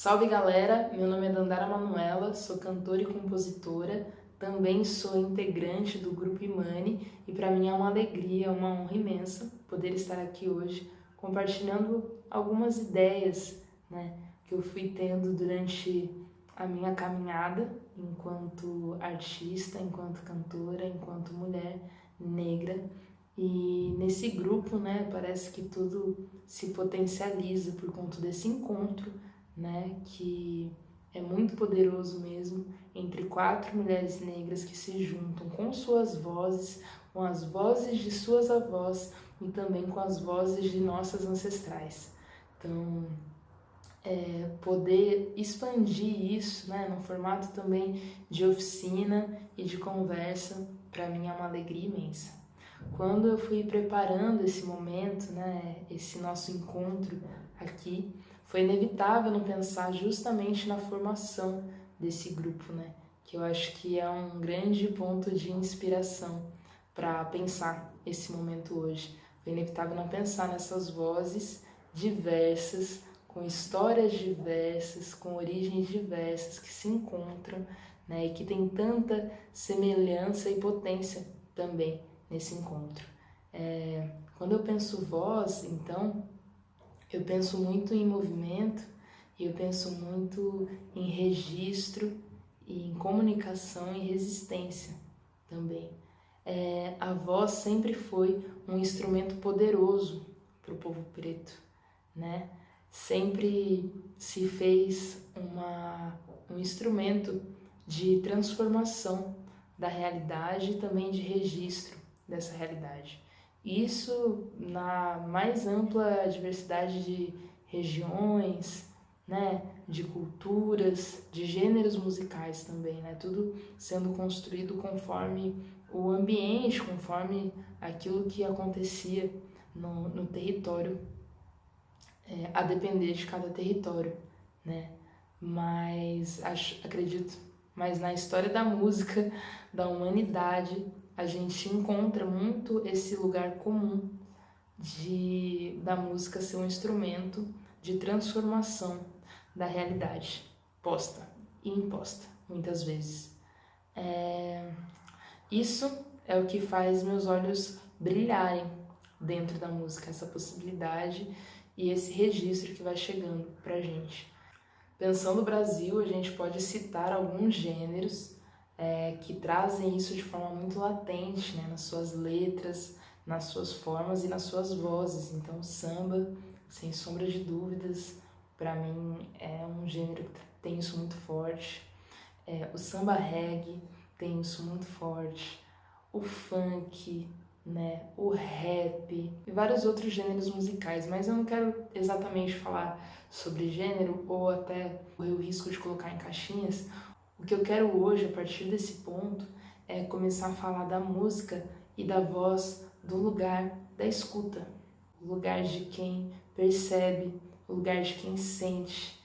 Salve galera, meu nome é Dandara Manuela, sou cantora e compositora, também sou integrante do Grupo Imani e para mim é uma alegria, uma honra imensa poder estar aqui hoje compartilhando algumas ideias, que eu fui tendo durante a minha caminhada enquanto artista, enquanto cantora, enquanto mulher negra. E nesse grupo, parece que tudo se potencializa por conta desse encontro, que é muito poderoso mesmo, entre 4 mulheres negras que se juntam com suas vozes, com as vozes de suas avós e também com as vozes de nossas ancestrais. Então, poder expandir isso, no formato também de oficina e de conversa, para mim é uma alegria imensa. Quando eu fui preparando esse momento, esse nosso encontro aqui, foi inevitável não pensar justamente na formação desse grupo, que eu acho que é um grande ponto de inspiração para pensar esse momento hoje. Foi inevitável não pensar nessas vozes diversas, com histórias diversas, com origens diversas, que se encontram, e que tem tanta semelhança e potência também nesse encontro. Quando eu penso voz, então, eu penso muito em movimento e eu penso muito em registro e em comunicação e resistência também. A voz sempre foi um instrumento poderoso para o povo preto, Sempre se fez um instrumento de transformação da realidade e também de registro dessa realidade. Isso na mais ampla diversidade de regiões, de culturas, de gêneros musicais também, Tudo sendo construído conforme o ambiente, conforme aquilo que acontecia no território, a depender de cada território, Mas acredito, mas na história da música, da humanidade, a gente encontra muito esse lugar comum da música ser um instrumento de transformação da realidade, posta e imposta, muitas vezes. Isso é o que faz meus olhos brilharem dentro da música, essa possibilidade e esse registro que vai chegando pra gente. Pensando no Brasil, a gente pode citar alguns gêneros que trazem isso de forma muito latente, nas suas letras, nas suas formas e nas suas vozes. Então, o samba, sem sombra de dúvidas, para mim é um gênero que tem isso muito forte. O samba reggae tem isso muito forte. O funk, o rap e vários outros gêneros musicais, mas eu não quero exatamente falar sobre gênero ou até correr o risco de colocar em caixinhas. O que eu quero hoje, a partir desse ponto, é começar a falar da música e da voz do lugar da escuta, o lugar de quem percebe, o lugar de quem sente,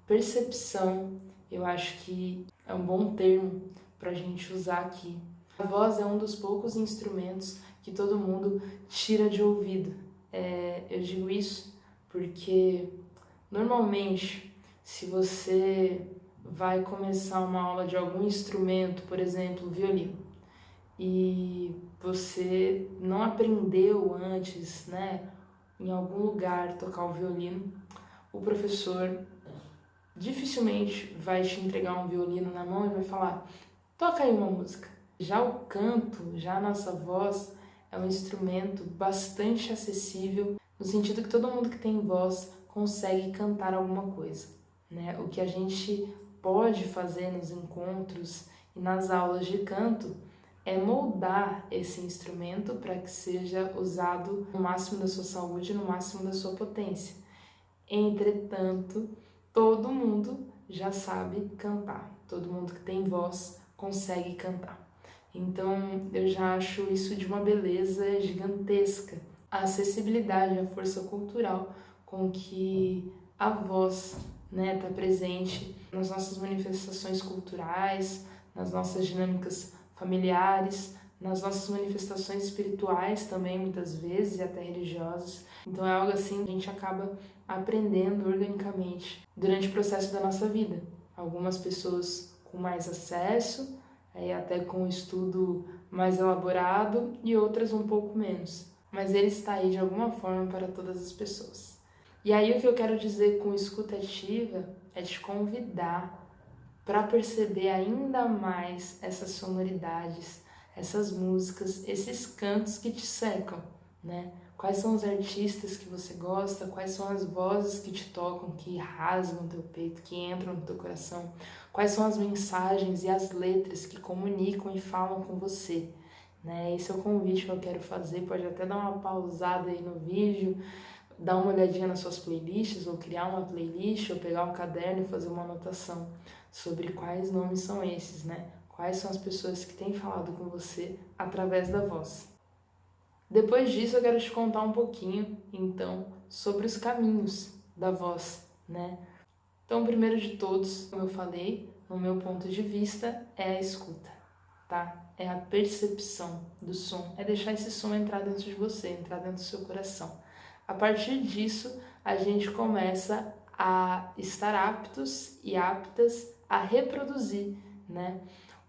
Percepção, eu acho que é um bom termo para a gente usar aqui. A voz é um dos poucos instrumentos que todo mundo tira de ouvido. Eu digo isso porque, normalmente, se você vai começar uma aula de algum instrumento, por exemplo, violino, e você não aprendeu antes, em algum lugar tocar o violino, o professor dificilmente vai te entregar um violino na mão e vai falar: toca aí uma música. Já o canto, já a nossa voz, é um instrumento bastante acessível, no sentido que todo mundo que tem voz consegue cantar alguma coisa, O que a gente pode fazer nos encontros e nas aulas de canto é moldar esse instrumento para que seja usado no máximo da sua saúde, no máximo da sua potência. Entretanto, todo mundo já sabe cantar, todo mundo que tem voz consegue cantar. Então, eu já acho isso de uma beleza gigantesca. A acessibilidade, a força cultural com que a voz está presente nas nossas manifestações culturais, nas nossas dinâmicas familiares, nas nossas manifestações espirituais também, muitas vezes, e até religiosas. Então é algo assim que a gente acaba aprendendo organicamente durante o processo da nossa vida. Algumas pessoas com mais acesso, até com um estudo mais elaborado, e outras um pouco menos. Mas ele está aí de alguma forma para todas as pessoas. E aí o que eu quero dizer com escuta ativa é te convidar para perceber ainda mais essas sonoridades, essas músicas, esses cantos que te cercam, né? Quais são os artistas que você gosta, quais são as vozes que te tocam, que rasgam teu peito, que entram no teu coração, quais são as mensagens e as letras que comunicam e falam com você, né? Esse é o convite que eu quero fazer. Pode até dar uma pausada aí no vídeo, dar uma olhadinha nas suas playlists, ou criar uma playlist, ou pegar um caderno e fazer uma anotação sobre quais nomes são esses, né? Quais são as pessoas que têm falado com você através da voz. Depois disso, eu quero te contar um pouquinho, então, sobre os caminhos da voz, né? Então, o primeiro de todos, como eu falei, no meu ponto de vista, é a escuta, tá? É a percepção do som, é deixar esse som entrar dentro de você, entrar dentro do seu coração. A partir disso, a gente começa a estar aptos e aptas a reproduzir, né?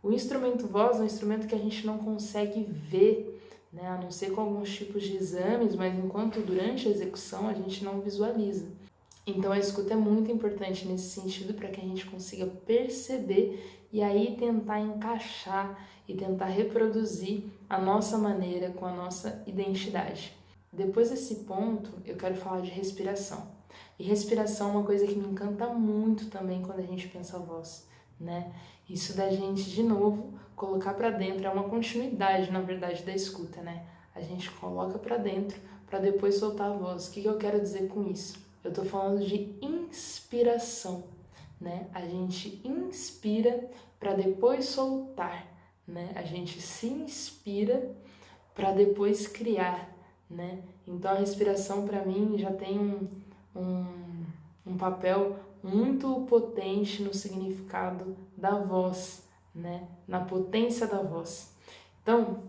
O instrumento voz é um instrumento que a gente não consegue ver, né? A não ser com alguns tipos de exames, mas enquanto durante a execução a gente não visualiza. Então a escuta é muito importante nesse sentido para que a gente consiga perceber e aí tentar encaixar e tentar reproduzir a nossa maneira com a nossa identidade. Depois desse ponto, eu quero falar de respiração. E respiração é uma coisa que me encanta muito também quando a gente pensa a voz, né? Isso da gente, de novo, colocar para dentro, é uma continuidade, na verdade, da escuta, né? A gente coloca para dentro para depois soltar a voz. O que eu quero dizer com isso? Eu tô falando de inspiração, né? A gente inspira para depois soltar, né? A gente se inspira para depois criar, né? Então a respiração para mim já tem um papel muito potente no significado da voz, né? Na potência da voz. Então,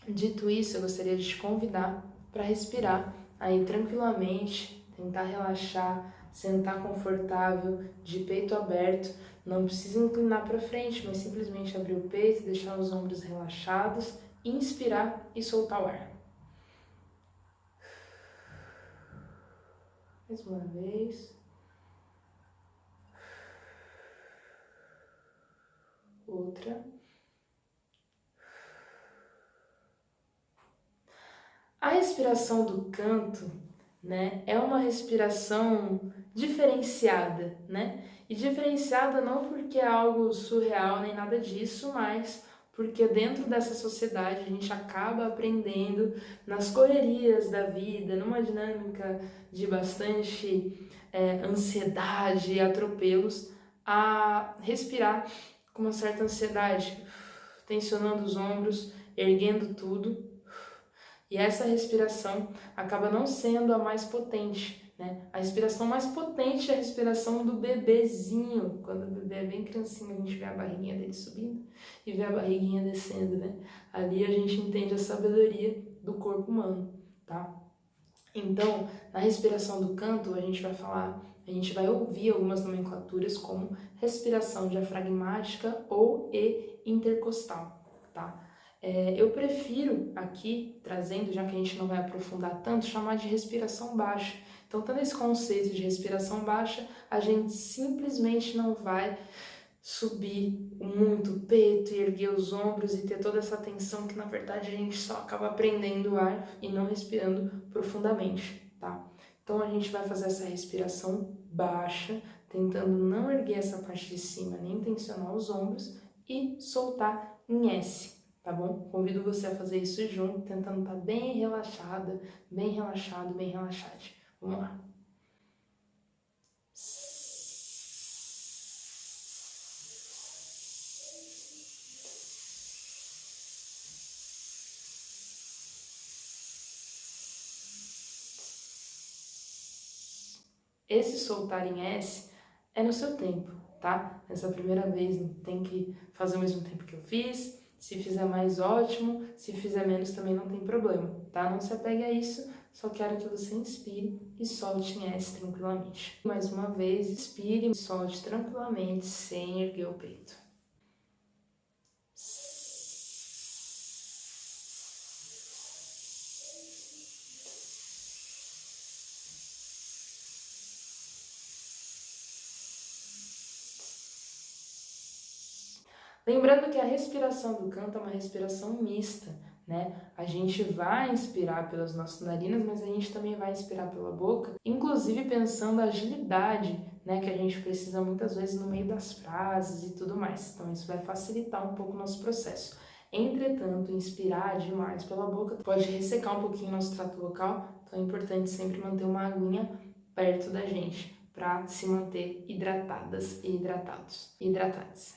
dito isso, eu gostaria de te convidar para respirar aí tranquilamente, tentar relaxar, sentar confortável, de peito aberto. Não precisa inclinar para frente, mas simplesmente abrir o peito, deixar os ombros relaxados, inspirar e soltar o ar. Mais uma vez. Outra. A respiração do canto, né, é uma respiração diferenciada, né? E diferenciada não porque é algo surreal nem nada disso, mas porque dentro dessa sociedade a gente acaba aprendendo nas correrias da vida, numa dinâmica de bastante ansiedade e atropelos, a respirar com uma certa ansiedade, tensionando os ombros, erguendo tudo. E essa respiração acaba não sendo a mais potente, né? A respiração mais potente é a respiração do bebezinho. Quando o bebê é bem criancinho, a gente vê a barriguinha dele subindo e vê a barriguinha descendo, né? Ali a gente entende a sabedoria do corpo humano, tá? Então, na respiração do canto, a gente vai ouvir algumas nomenclaturas como respiração diafragmática ou intercostal, tá? Eu prefiro aqui, trazendo, já que a gente não vai aprofundar tanto, chamar de respiração baixa. Então, tendo esse conceito de respiração baixa, a gente simplesmente não vai subir muito o peito e erguer os ombros e ter toda essa tensão que, na verdade, a gente só acaba prendendo o ar e não respirando profundamente, tá? Então, a gente vai fazer essa respiração baixa, tentando não erguer essa parte de cima, nem tensionar os ombros e soltar em S. Tá bom? Convido você a fazer isso junto, tentando estar bem relaxada, bem relaxado, bem relaxada. Vamos lá. Esse soltar em S é no seu tempo, tá? Essa primeira vez não tem que fazer ao mesmo tempo que eu fiz. Se fizer mais, ótimo. Se fizer menos, também não tem problema, tá? Não se apegue a isso. Só quero que você inspire e solte em S tranquilamente. Mais uma vez, inspire e solte tranquilamente, sem erguer o peito. Lembrando que a respiração do canto é uma respiração mista, né? A gente vai inspirar pelas nossas narinas, mas a gente também vai inspirar pela boca, inclusive pensando a agilidade, né, que a gente precisa muitas vezes no meio das frases e tudo mais. Então isso vai facilitar um pouco o nosso processo. Entretanto, inspirar demais pela boca pode ressecar um pouquinho o nosso trato vocal, então é importante sempre manter uma aguinha perto da gente para se manter hidratadas e hidratados.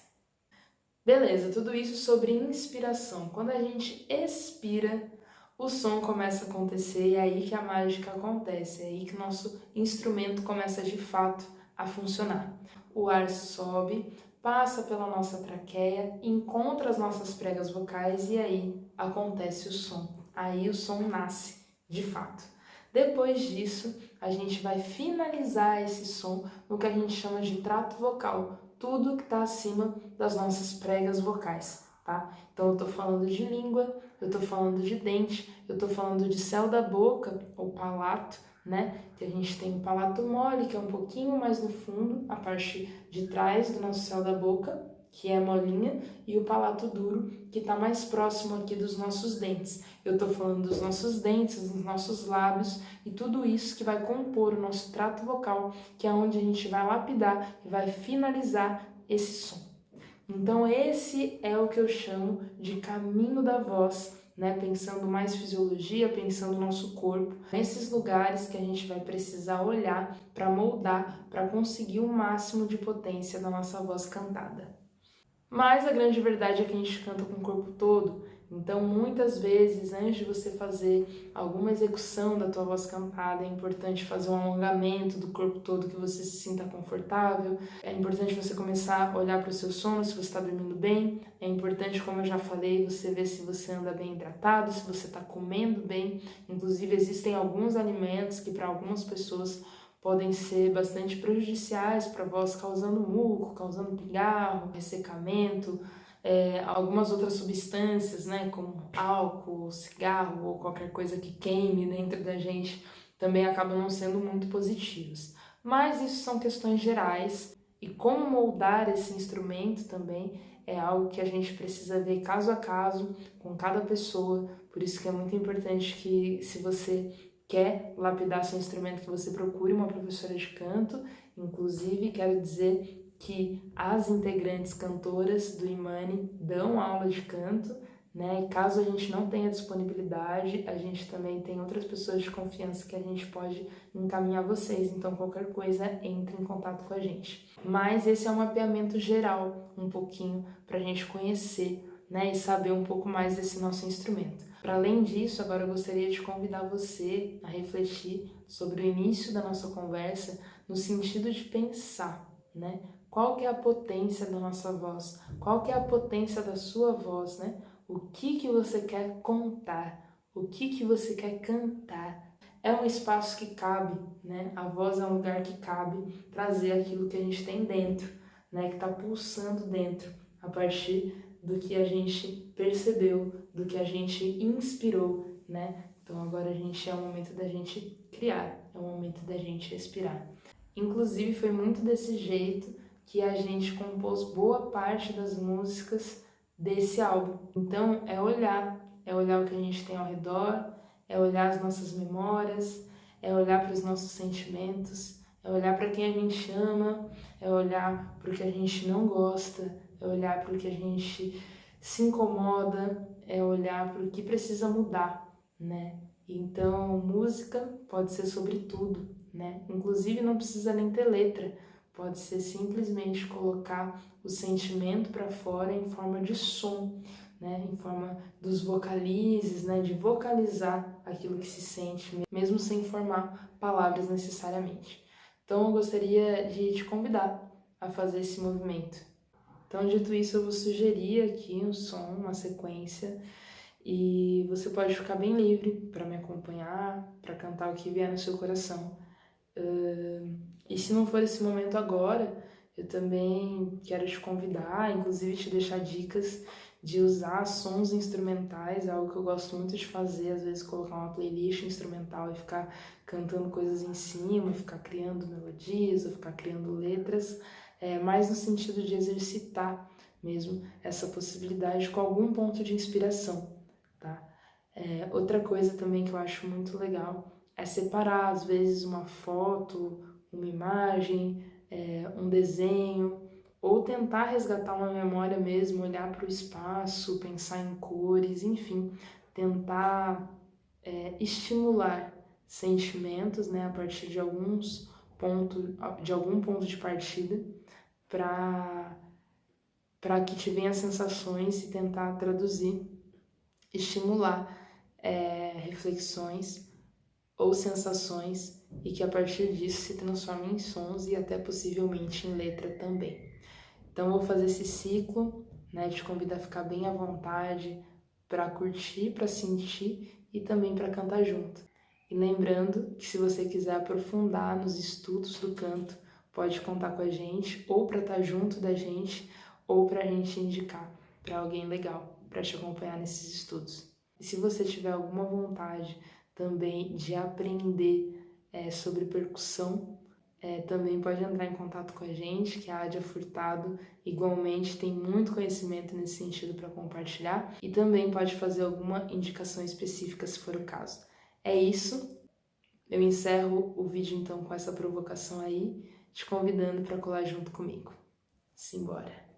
Beleza, tudo isso sobre inspiração. Quando a gente expira, o som começa a acontecer e é aí que a mágica acontece, é aí que o nosso instrumento começa de fato a funcionar. O ar sobe, passa pela nossa traqueia, encontra as nossas pregas vocais e aí acontece o som. Aí o som nasce de fato. Depois disso, a gente vai finalizar esse som no que a gente chama de trato vocal, tudo que está acima das nossas pregas vocais, tá? Então eu tô falando de língua, eu tô falando de dente, eu tô falando de céu da boca, ou palato, né? Que a gente tem o palato mole, que é um pouquinho mais no fundo, a parte de trás do nosso céu da boca, que é molinha, e o palato duro, que está mais próximo aqui dos nossos dentes. Eu tô falando dos nossos dentes, dos nossos lábios e tudo isso que vai compor o nosso trato vocal, que é onde a gente vai lapidar e vai finalizar esse som. Então esse é o que eu chamo de caminho da voz, né? Pensando mais fisiologia, pensando no nosso corpo, nesses lugares que a gente vai precisar olhar para moldar, para conseguir o máximo de potência da nossa voz cantada. Mas a grande verdade é que a gente canta com o corpo todo, então muitas vezes antes de você fazer alguma execução da tua voz cantada, é importante fazer um alongamento do corpo todo, que você se sinta confortável, é importante você começar a olhar para o seu sono, se você está dormindo bem, é importante, como eu já falei, você ver se você anda bem hidratado, se você está comendo bem, inclusive existem alguns alimentos que para algumas pessoas podem ser bastante prejudiciais para a voz, causando muco, causando pigarro, ressecamento, algumas outras substâncias, né, como álcool, cigarro ou qualquer coisa que queime dentro da gente, também acabam não sendo muito positivos. Mas isso são questões gerais e como moldar esse instrumento também é algo que a gente precisa ver caso a caso, com cada pessoa, por isso que é muito importante que, se você quer lapidar seu instrumento, que você procure uma professora de canto. Inclusive, quero dizer que as integrantes cantoras do Imani dão aula de canto, né? E caso a gente não tenha disponibilidade, a gente também tem outras pessoas de confiança que a gente pode encaminhar vocês. Então, qualquer coisa, entre em contato com a gente. Mas esse é um mapeamento geral, um pouquinho, para a gente conhecer, né? E saber um pouco mais desse nosso instrumento. Para além disso, agora eu gostaria de convidar você a refletir sobre o início da nossa conversa no sentido de pensar, né? Qual que é a potência da nossa voz? Qual que é a potência da sua voz, né? O que você quer contar? O que você quer cantar? É um espaço que cabe, né? A voz é um lugar que cabe trazer aquilo que a gente tem dentro, né? Que está pulsando dentro, a partir do que a gente percebeu, do que a gente inspirou, né? Então agora é o momento da gente criar, é o momento da gente respirar. Inclusive foi muito desse jeito que a gente compôs boa parte das músicas desse álbum. Então é olhar o que a gente tem ao redor, é olhar as nossas memórias, é olhar para os nossos sentimentos, é olhar para quem a gente ama, é olhar para o que a gente não gosta, é olhar para o que a gente se incomoda, é olhar para o que precisa mudar, né? Então, música pode ser sobre tudo, né? Inclusive não precisa nem ter letra, pode ser simplesmente colocar o sentimento para fora em forma de som, né? Em forma dos vocalizes, né? De vocalizar aquilo que se sente, mesmo sem formar palavras necessariamente. Então, eu gostaria de te convidar a fazer esse movimento. Então, dito isso, eu vou sugerir aqui um som, uma sequência, e você pode ficar bem livre para me acompanhar, para cantar o que vier no seu coração. E se não for esse momento agora, eu também quero te convidar, inclusive te deixar dicas de usar sons instrumentais, é algo que eu gosto muito de fazer, às vezes colocar uma playlist instrumental e ficar cantando coisas em cima, ficar criando melodias, ou ficar criando letras, mais no sentido de exercitar mesmo essa possibilidade com algum ponto de inspiração, tá? Outra coisa também que eu acho muito legal é separar, às vezes, uma foto, uma imagem, um desenho, ou tentar resgatar uma memória mesmo, olhar para o espaço, pensar em cores, enfim, tentar estimular sentimentos, né, a partir de algum ponto de partida, para que te venha sensações e tentar traduzir, estimular reflexões ou sensações e que a partir disso se transformem em sons e até possivelmente em letra também. Então eu vou fazer esse ciclo, né, te convido a ficar bem à vontade para curtir, para sentir e também para cantar junto. E lembrando que se você quiser aprofundar nos estudos do canto, pode contar com a gente ou para estar junto da gente ou para a gente indicar para alguém legal para te acompanhar nesses estudos. E se você tiver alguma vontade também de aprender sobre percussão, também pode entrar em contato com a gente, que a Adia Furtado igualmente tem muito conhecimento nesse sentido para compartilhar, e também pode fazer alguma indicação específica se for o caso. É isso, eu encerro o vídeo então com essa provocação aí, te convidando para colar junto comigo. Simbora!